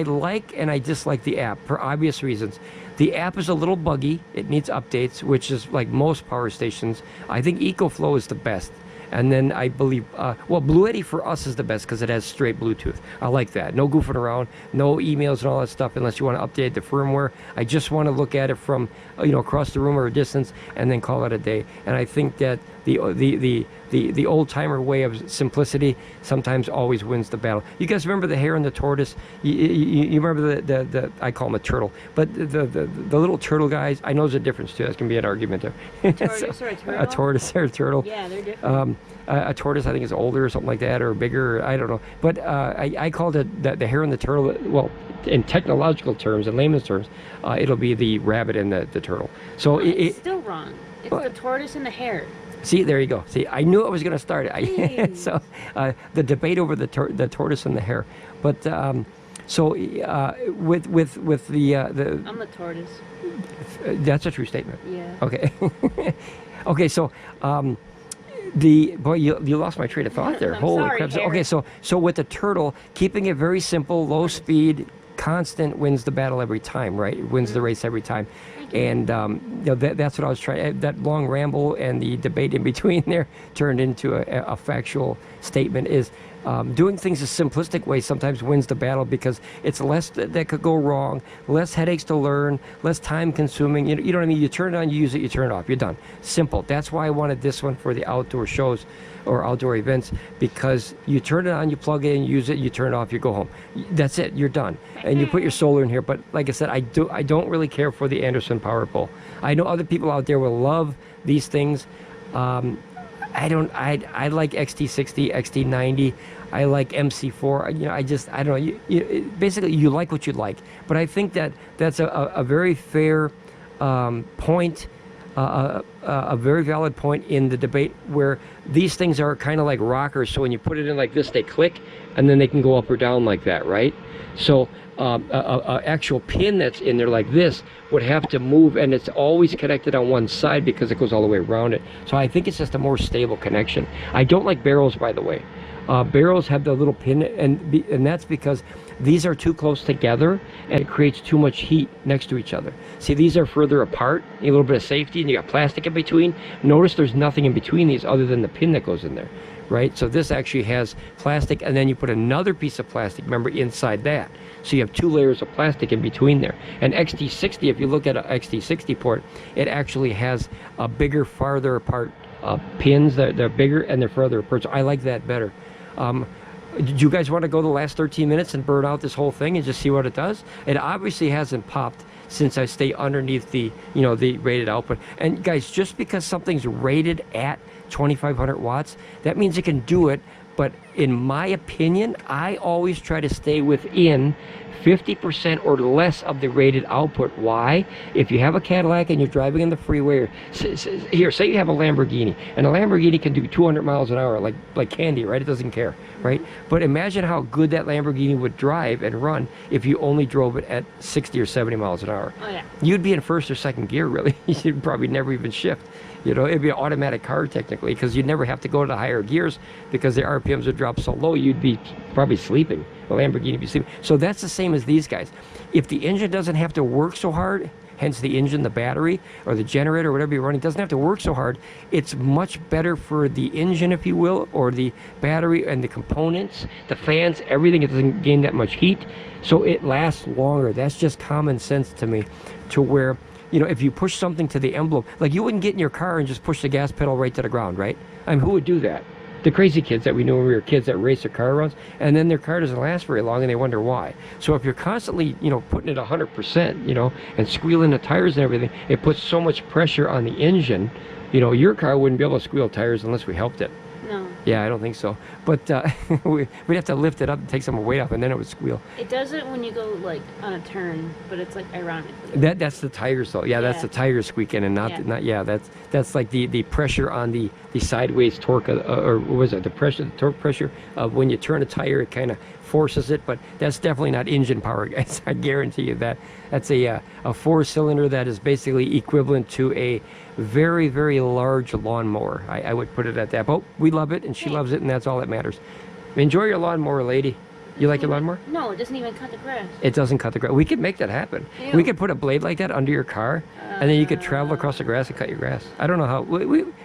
like and I dislike the app for obvious reasons. The app is a little buggy. It needs updates, which is like most power stations. I think EcoFlow is the best. And then I believe, well, Blue Eddy for us is the best because it has straight Bluetooth. I like that. No goofing around, no emails and all that stuff unless you want to update the firmware. I just want to look at it from, you know, across the room or a distance and then call it a day. And I think that the old-timer way of simplicity sometimes always wins the battle. You guys remember the hare and the tortoise? You remember the I call them a turtle, but the little turtle guys. I know there's a difference too. That's gonna be an argument there. Tortoise or a turtle? A tortoise or a turtle. Yeah, they're different. A tortoise, I think, is older or something like that, or bigger. I don't know. But I called it the hare and the turtle. Well, in technological terms, in layman's terms, it'll be the rabbit and the turtle. So it's still wrong. It's the tortoise and the hare. See, there you go. See, I knew I was going to start it. So the debate over the tortoise and the hare. But so with the I'm the tortoise. That's a true statement. Yeah. Okay. Okay. So you lost my train of thought there. Holy sorry, crap. hare. Okay. So with the turtle, keeping it very simple, low speed, constant wins the battle every time, right? It wins the race every time. And you know, that's what I was trying. That long ramble and the debate in between there turned into a factual statement. Is Doing things a simplistic way sometimes wins the battle because it's less that could go wrong, less headaches to learn, less time consuming. You know what I mean? You turn it on, you use it, you turn it off, you're done. Simple. That's why I wanted this one for the outdoor shows or outdoor events, because you turn it on, you plug it in, you use it, you turn it off, you go home. That's it. You're done. And you put your solar in here. But like I said, I don't really care for the Anderson power pole. I know other people out there will love these things. I like XT60, XT90. I like MC4. You know, I don't know. Basically, you like what you like. But I think that's a very fair point, a very valid point in the debate, where these things are kind of like rockers. So when you put it in like this, they click, and then they can go up or down like that, right? So a actual pin that's in there like this would have to move, and it's always connected on one side because it goes all the way around it. So I think it's just a more stable connection. I don't like barrels, by the way. Barrels have the little pin, and that's because these are too close together and it creates too much heat next to each other. See, these are further apart, a little bit of safety, and you got plastic in between. Notice there's nothing in between these other than the pin that goes in there, right? So this actually has plastic, and then you put another piece of plastic, remember, inside that. So you have 2 layers of plastic in between there. And XT60, if you look at an XT60 port, it actually has a bigger, farther apart pins. They're bigger and they're further apart. So I like that better. Did you guys want to go the last 13 minutes and burn out this whole thing and just see what it does? It obviously hasn't popped since I stay underneath the, you know, the rated output. And guys, just because something's rated at 2500 watts, that means it can do it. But in my opinion, I always try to stay within 50% or less of the rated output. Why? If you have a Cadillac and you're driving in the freeway, or here, say you have a Lamborghini, and a Lamborghini can do 200 miles an hour like candy, right? It doesn't care, right? But imagine how good that Lamborghini would drive and run if you only drove it at 60 or 70 miles an hour. Oh, yeah. You'd be in first or second gear, really. You'd probably never even shift. You know, it'd be an automatic car technically, because you'd never have to go to the higher gears because the RPMs would drop so low you'd be probably sleeping. The Lamborghini would be sleeping. So that's the same as these guys. If the engine doesn't have to work so hard, hence the engine, the battery, or the generator, or whatever you're running, doesn't have to work so hard, it's much better for the engine, if you will, or the battery and the components, the fans, everything. It doesn't gain that much heat, so it lasts longer. That's just common sense to me, to where, you know, if you push something to the envelope, like you wouldn't get in your car and just push the gas pedal right to the ground, right? I mean, who would do that? The crazy kids that we knew when we were kids that race their car runs, and then their car doesn't last very long and they wonder why. So if you're constantly, you know, putting it 100%, you know, and squealing the tires and everything, it puts so much pressure on the engine. You know, your car wouldn't be able to squeal tires unless we helped it. No. Yeah, I don't think so. But we'd have to lift it up and take some weight off, and then it would squeal. It does it when you go like on a turn, but it's like ironically. That's the tires though. Yeah, that's the tires squeaking, and that's like the pressure on the sideways torque, or what was it? The torque pressure of when you turn a tire, it kind of forces it. But that's definitely not engine power, guys. I guarantee you that. That's a 4-cylinder that is basically equivalent to a very, very large lawnmower. I would put it at that. But we love it, and she loves it, and that's all that matters. Enjoy your lawnmower, lady. You like your lawnmower? No, it doesn't even cut the grass. It doesn't cut the grass. We could make that happen. Ew. We could put a blade like that under your car, and then you could travel across the grass and cut your grass. I don't know how.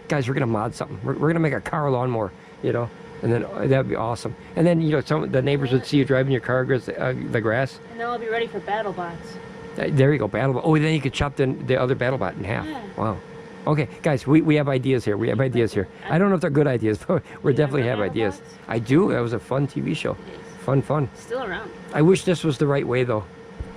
Guys, we're going to mod something. We're going to make a car lawnmower, you know, and then that would be awesome. And then, you know, the neighbors would see you driving your car across the grass. And then I'll be ready for battle bots. There you go, BattleBot. Oh, then you could chop the other BattleBot in half. Yeah. Wow. Okay, guys, we have ideas here. We have ideas here. I don't know if they're good ideas, but we definitely have ideas. I do. That was a fun TV show. Fun. Still around. I wish this was the right way, though.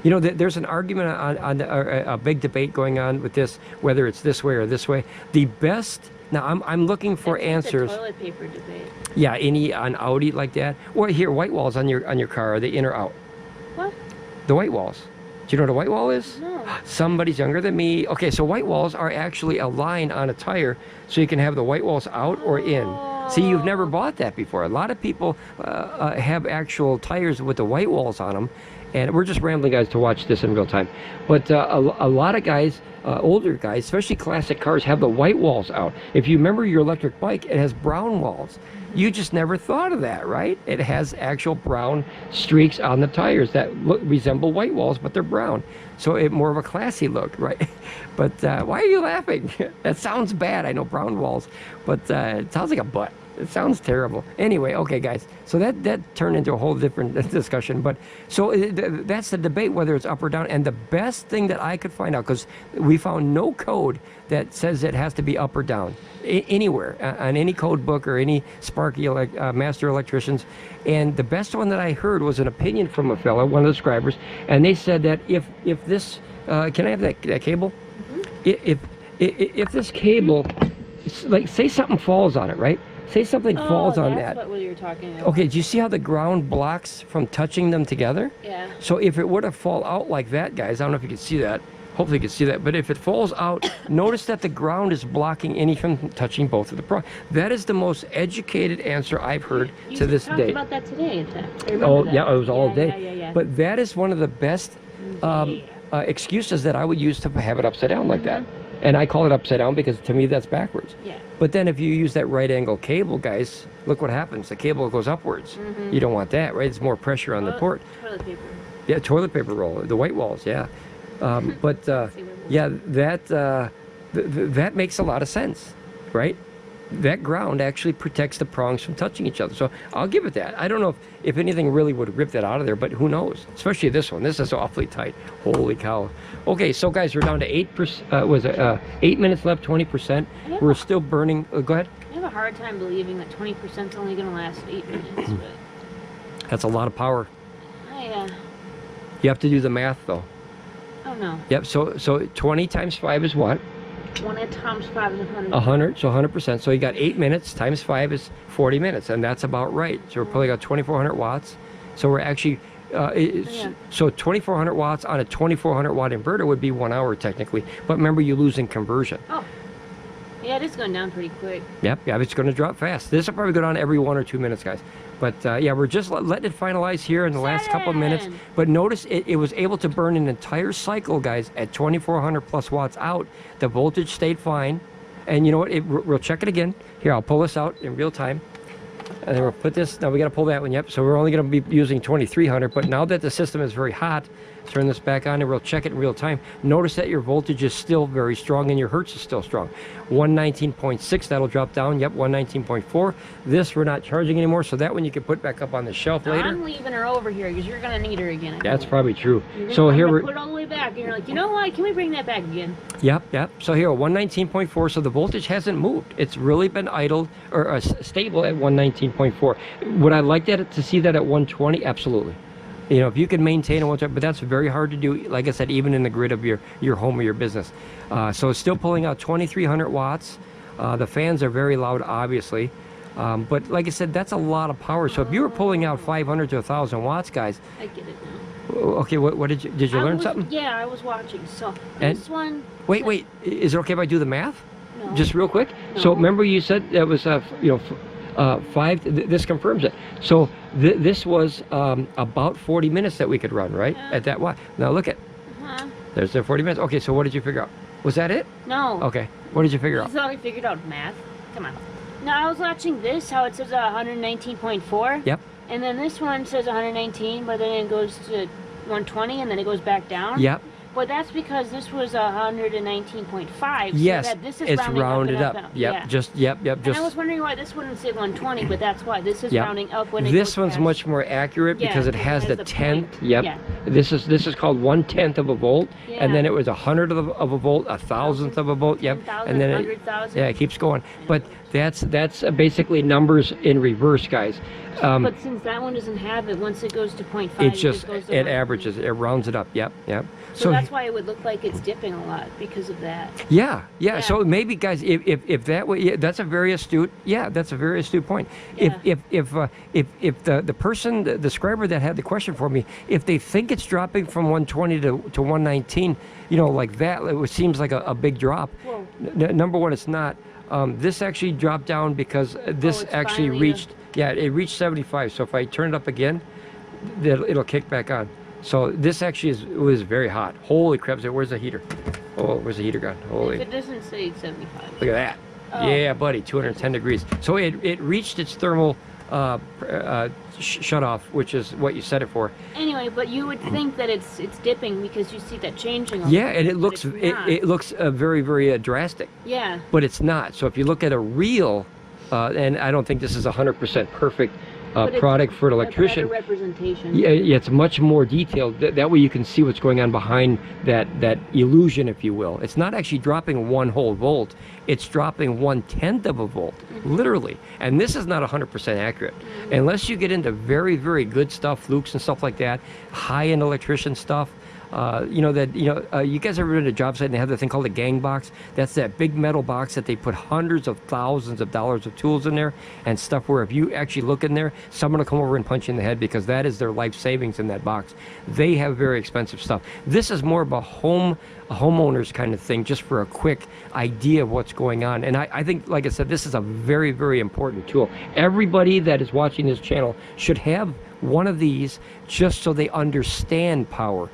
You know, there's an argument on a big debate going on with this, whether it's this way or this way. The best. Now, I'm looking for answers. The toilet paper debate. Yeah, any on Audi like that. Or here, white walls on your car. Are they in or out? What? The white walls. Do you know what a white wall is? No. Somebody's younger than me. Okay, so white walls are actually a line on a tire, so you can have the white walls out or in. See, you've never bought that before. A lot of people have actual tires with the white walls on them, and we're just rambling, guys, to watch this in real time. But a lot of guys, older guys, especially classic cars, have the white walls out. If you remember your electric bike, it has brown walls. You just never thought of that, right? It has actual brown streaks on the tires that resemble white walls, but they're brown. So it more of a classy look, right? But why are you laughing? That sounds bad. I know brown walls, but it sounds like a butt. It sounds terrible. Anyway, okay, guys. So that turned into a whole different discussion. But so that's the debate, whether it's up or down. And the best thing that I could find out, because we found no code that says it has to be up or down anywhere on any code book or any Sparky master electricians. And the best one that I heard was an opinion from a fellow, one of the subscribers, and they said that if this can I have that cable? Mm-hmm. If this cable, like, say something falls on it, right? Say something falls on that. That's what you were talking about. Okay, do you see how the ground blocks from touching them together? Yeah. So if it were to fall out like that, guys, I don't know if you can see that. Hopefully you can see that. But if it falls out, notice that the ground is blocking any from touching both of the prongs. That is the most educated answer I've heard to this day. You talked about that today. Oh, yeah, it was all day. Yeah. But that is one of the best excuses that I would use to have it upside down like that. And I call it upside down because to me that's backwards. Yeah. But then if you use that right angle cable, guys, look what happens. The cable goes upwards. You don't want that, right? It's more pressure on the port. Toilet paper. Yeah, toilet paper roll, the white walls, yeah. Yeah, that makes a lot of sense, right? That ground actually protects the prongs from touching each other. So I'll give it that. I don't know if anything really would rip that out of there, but who knows? Especially this one. This is awfully tight. Holy cow. Okay, so guys, we're down to 8%. 8 minutes left, 20%. We're still burning. Go ahead. I have a hard time believing that 20% is only going to last 8 minutes. But That's a lot of power. I, You have to do the math, though. oh no. Yep. So 20 times 5 is what? 1 times 5 is 100. 100, so 100%. So you got 8 minutes times 5 is 40 minutes, and that's about right. So we're probably got 2,400 watts. So we're actually, so 2,400 watts on a 2,400 watt inverter would be 1 hour technically. But remember, you lose in conversion. Oh. Yeah, it is going down pretty quick. Yep, it's going to drop fast. This will probably go down every 1 or 2 minutes, guys. But yeah, we're just letting it finalize here in the last couple of minutes. But notice it was able to burn an entire cycle, guys, at 2,400 plus watts out. The voltage stayed fine. And you know what? We'll check it again. Here, I'll pull this out in real time. And then we'll put this, now we got to pull that one, yep. So we're only going to be using 2,300, but now that the system is very hot, turn this back on and we'll check it in real time. Notice that your voltage is still very strong and your hertz is still strong. 119.6, that'll drop down, yep, 119.4. This we're not charging anymore, so that one you can put back up on the shelf later. I'm leaving her over here because you're going to need her again. That's probably true. So here we're put it all the way back and you're like, you know what, can we bring that back again? Yep. So here, 119.4, so the voltage hasn't moved. It's really been idled or stable at 119.4. Would I like that to see that at 120? Absolutely. You know, if you can maintain a 120, but that's very hard to do, like I said, even in the grid of your home or your business. So it's still pulling out 2,300 watts. The fans are very loud, obviously. But like I said, that's a lot of power. So if you were pulling out 500 to 1,000 watts, guys. I get it now. Okay, what did you learn something? Yeah, I was watching. So and this one. Wait. Is it okay if I do the math? No. Just real quick. No. So remember you said that was 5. This confirms it. So this was about 40 minutes that we could run, right? At that watt. Now look at. There's the 40 minutes. Okay, so what did you figure out? Was that it? No. Okay. What did you figure out? So I figured out math. Come on. Now I was watching this, how it says 119.4. Yep. And then this one says 119, but then it goes to 120, and then it goes back down. Yep. But that's because this was 119.5. Yes, so that this is it's rounded up. And up. Yep. Yeah. Just. And I was wondering why this wouldn't say 120, but that's why this is rounding up when it This goes one's past. much more accurate because it has the tenth. point. Yep. Yeah. This is called 1/10 of a volt, and then Yeah. it was 100th of a volt, 1,000th of a volt. Yep. 10,000, And then 100,000. it keeps going. But that's basically numbers in reverse, guys. But since that one doesn't have it, once it goes to 0.5, It just goes to it 1. averages, it rounds it up. Yep. So that's why it would look like it's dipping a lot because of that. Yeah. So maybe, guys, if that way, that's a very astute. Yeah, that's a very astute point. Yeah. If the person, the subscriber that had the question for me, if they think it's dropping from 120 to 119, like that, it seems like a big drop. Whoa. Number one, it's not. This actually dropped down because this it's actually finally reached. Yeah, it reached 75. So if I turn it up again, it'll kick back on. So this actually was very hot. Holy crap! Where's the heater? Oh, where's the heater gone? Holy! If it doesn't say 75. Look at that. Oh. Yeah, buddy, 210 degrees. So it reached its thermal shut off, which is what you set it for. Anyway, but you would think that it's dipping because you see that changing. Yeah, and it looks very, very drastic. Yeah. But it's not. So if you look at a real and I don't think this is 100% perfect But it's product for an electrician. A better representation. Yeah, it's much more detailed. That way you can see what's going on behind that illusion, if you will. It's not actually dropping 1 whole volt. It's dropping 1/10 of a volt, literally. And this is not 100% accurate. Unless you get into very, very good stuff, Lukes and stuff like that, high-end electrician stuff. You guys ever been to a job site and they have the thing called a gang box? That's that big metal box that they put hundreds of thousands of dollars of tools in there and stuff, where if you actually look in there, someone will come over and punch you in the head, because that is their life savings in that box. They have very expensive stuff. This is more of a homeowner's kind of thing, just for a quick idea of what's going on. And I think, like I said, this is a very, very important tool. Everybody that is watching this channel should have one of these, just so they understand power.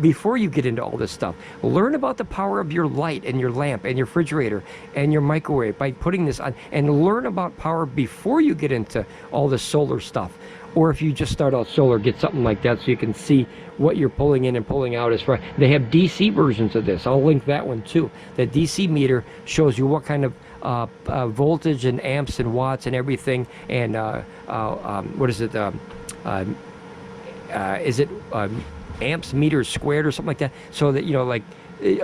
Before you get into all this stuff, learn about the power of your light and your lamp and your refrigerator and your microwave by putting this on, and learn about power before you get into all the solar stuff. Or if you just start out solar, get something like that so you can see what you're pulling in and pulling out. As far, they have DC versions of this. I'll link that one too. The DC meter shows you what kind of voltage and amps and watts and everything, and what is it? Is it amps meters squared or something like that? So that, like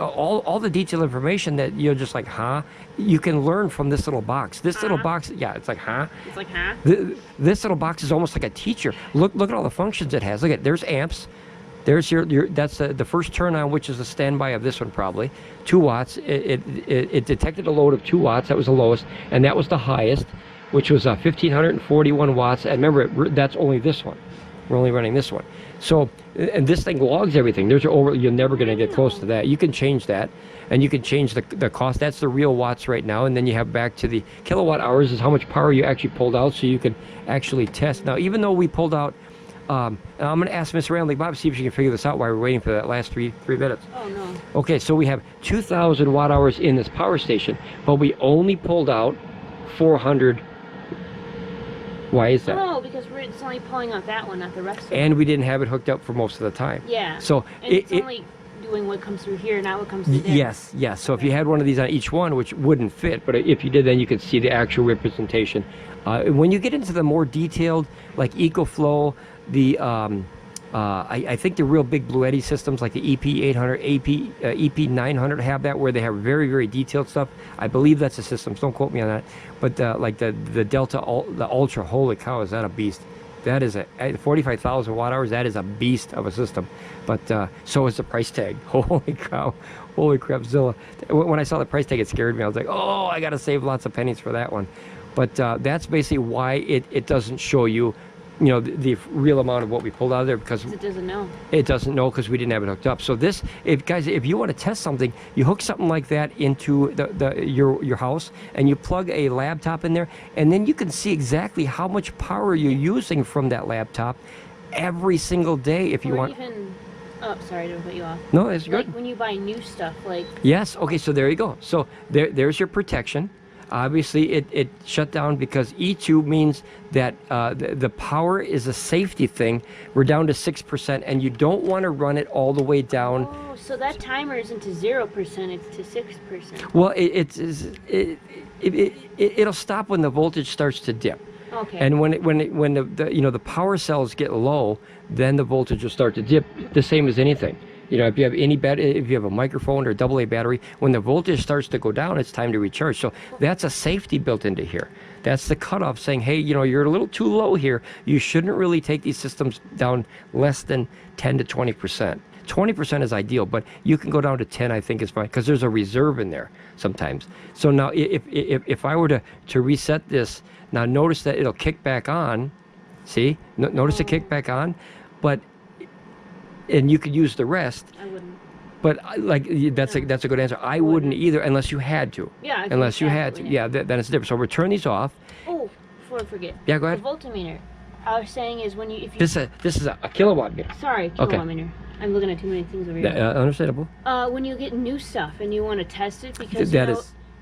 all the detailed information that you're just like, you can learn from this little box. This little box, yeah, it's like, It's like, This little box is almost like a teacher. Look at all the functions it has. Look at, there's amps. There's your that's the first turn on, which is the standby of this one, probably 2 watts. It detected a load of 2 watts. That was the lowest, and that was the highest, which was 1541 watts. And remember, that's only this one. We're only running this one. So, and this thing logs everything. You're never going to get close to that. You can change that, and you can change the cost. That's the real watts right now. And then you have back to the kilowatt hours, is how much power you actually pulled out, so you can actually test. Now, even though we pulled out, and I'm going to ask Miss Ramblin Bob, see if she can figure this out while we're waiting for that last three minutes. Oh, no. Okay, so we have 2,000 watt hours in this power station, but we only pulled out 400. Why is that? Oh, because it's only pulling out that one, not the rest of it. And we didn't have it hooked up for most of the time. Yeah. So and it's only doing what comes through here, not what comes through there. Yes. So if you had one of these on each one, which wouldn't fit, but if you did, then you could see the actual representation. When you get into the more detailed, like EcoFlow, the I think the real big Bluetti systems like the EP800, EP900 have that, where they have very, very detailed stuff. I believe that's the systems. Don't quote me on that. But like the Delta, the Ultra, holy cow, is that a beast? That is 45,000 watt hours. That is a beast of a system. But so is the price tag. Holy cow. Holy crapzilla. When I saw the price tag, it scared me. I was like, oh, I got to save lots of pennies for that one. But that's basically why it doesn't show you, the real amount of what we pulled out of there, because it doesn't know. It doesn't know, because we didn't have it hooked up. So this, if you want to test something, you hook something like that into your house, and you plug a laptop in there, and then you can see exactly how much power you're using from that laptop every single day, if you want. Even, oh, sorry to cut you off. No, that's good. Like when you buy new stuff, like. Yes. Okay. So there you go. So there's your protection. Obviously, it shut down because E2 means that the power is a safety thing. We're down to 6%, and you don't want to run it all the way down. Oh, so that timer isn't to 0%; it's to 6%. Well, it'll stop when the voltage starts to dip. Okay. And when the power cells get low, then the voltage will start to dip. The same as anything. If you have if you have a microphone or a AA battery, when the voltage starts to go down, it's time to recharge. So that's a safety built into here. That's the cutoff, saying, hey, you're a little too low here. You shouldn't really take these systems down less than 10 to 20%. 20% is ideal, but you can go down to 10, I think is fine, because there's a reserve in there sometimes. So now if I were to reset this, now notice that it'll kick back on. See? Notice it kick back on, and you could use the rest. I wouldn't. But that's a good answer. I wouldn't either, unless you had to. Yeah. Unless you had to. Yeah, then it's different. So we'll turn these off. Oh, before I forget. Yeah, go ahead. The voltmeter. I was saying is when you. This is a kilowatt meter. Sorry, kilowatt meter. I'm looking at too many things over here. Understandable. When you get new stuff and you want to test it, because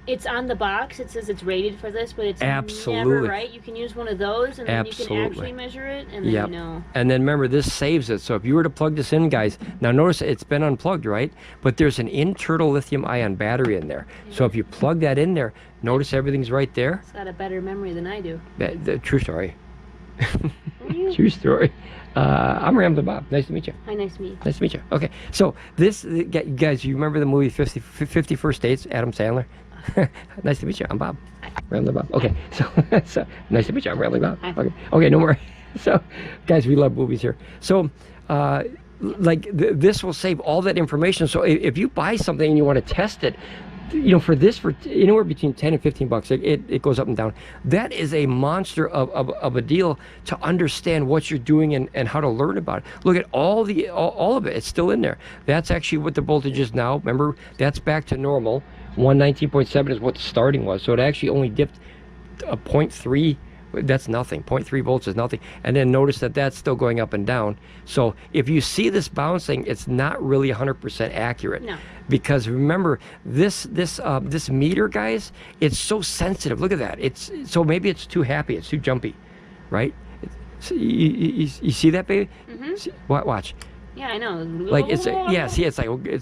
It's on the box. It says it's rated for this, but it's Absolutely. never right. You can use one of those, and then you can actually measure it, and then you know. And then remember, this saves it. So if you were to plug this in, guys, now notice it's been unplugged, right? But there's an internal lithium-ion battery in there. So if you plug that in there, notice everything's right there. It's got a better memory than I do. The true story. True story. I'm Ramblin Bob. Nice to meet you. Hi, nice to meet you. Nice to meet you. Okay, so this, guys, you remember the movie 50 First Dates, Adam Sandler? Nice to meet you. I'm Bob. Ramblin Bob. Okay, so nice to meet you. I'm Ramblin Bob. Okay, no more. So, guys, we love movies here. So, this will save all that information. So if you buy something and you want to test it, you know, for anywhere between 10 and 15 bucks, it goes up and down. That is a monster of a deal to understand what you're doing and how to learn about it. Look at all of it. It's still in there. That's actually what the voltage is now. Remember, that's back to normal. 119.7 is what the starting was. So it actually only dipped a 0.3. That's nothing. 0.3 volts is nothing. And then notice that that's still going up and down. So if you see this bouncing, it's not really 100% accurate. No. Because remember, this meter, guys, it's so sensitive. Look at that. So maybe it's too happy. It's too jumpy, right? You see that, baby? Mm-hmm. Watch. Yeah, I know. Like it's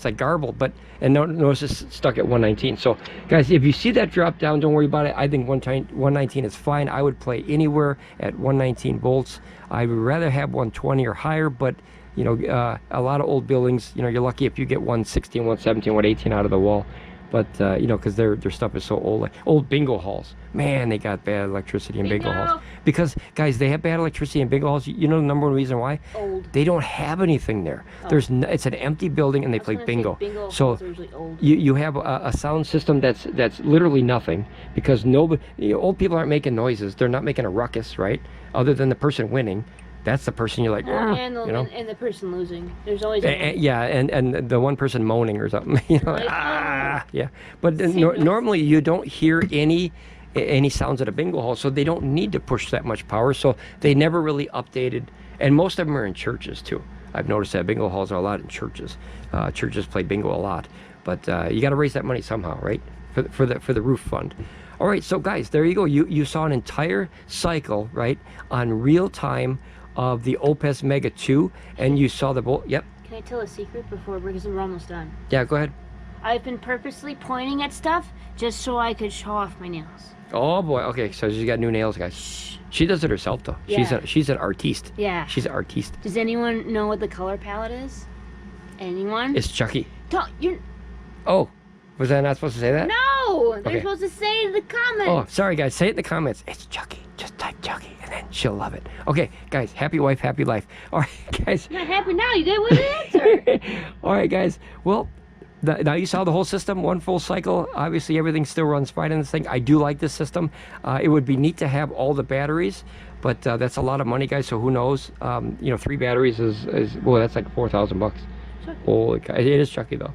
like garbled, and notice it's stuck at 119. So guys, if you see that drop down, don't worry about it. I think 119 is fine. I would play anywhere at 119 volts. I would rather have 120 or higher, but you know, a lot of old buildings, you know, you're lucky if you get 116, 117, 118 out of the wall. But you know, because their stuff is so old. Like old bingo halls, man, they got bad electricity in bingo halls. Because guys, they have bad electricity in bingo halls. You know the number one reason why? Old. They don't have anything there. It's an empty building, and they play bingo. So you have a sound system that's literally nothing, because old people aren't making noises. They're not making a ruckus, right? Other than the person winning. That's the person you're like, and the person losing. There's always and the one person moaning or something. You know, yeah. But normally you don't hear any sounds at a bingo hall, so they don't need to push that much power. So they never really updated, and most of them are in churches too. I've noticed that bingo halls are a lot in churches. Churches play bingo a lot, but you got to raise that money somehow, right? For the roof fund. All right, so guys, there you go. You saw an entire cycle, right, on real time of the Oupes Mega 2, and you saw the Yep. Can I tell a secret because we're almost done? Yeah, go ahead. I've been purposely pointing at stuff just so I could show off my nails. Oh boy. Okay, so she's got new nails, guys. Shh. She does it herself though. Yeah. She's an artiste. Yeah. She's an artiste. Does anyone know what the color palette is? Anyone? It's Chucky. You. Oh, was I not supposed to say that? No, they're supposed to say it in the comments. Oh, sorry guys. Say it in the comments. It's Chucky. Just type Chucky, and then she'll love it. Okay, guys. Happy wife, happy life. All right, guys. Not happy now. You get one answer. All right, guys. Well, now you saw the whole system, one full cycle. Obviously, everything still runs fine in this thing. I do like this system. It would be neat to have all the batteries, but that's a lot of money, guys. So who knows? You know, 3 batteries is well, that's like $4,000. Holy cow! It is Chucky though.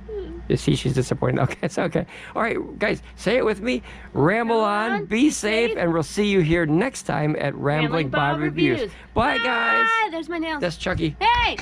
You see, she's disappointed. Okay, it's okay. All right, guys, say it with me. Ramble on, be safe, and we'll see you here next time at Ramblin Bob Reviews. Bye, guys. There's my nails. That's Chucky. Hey!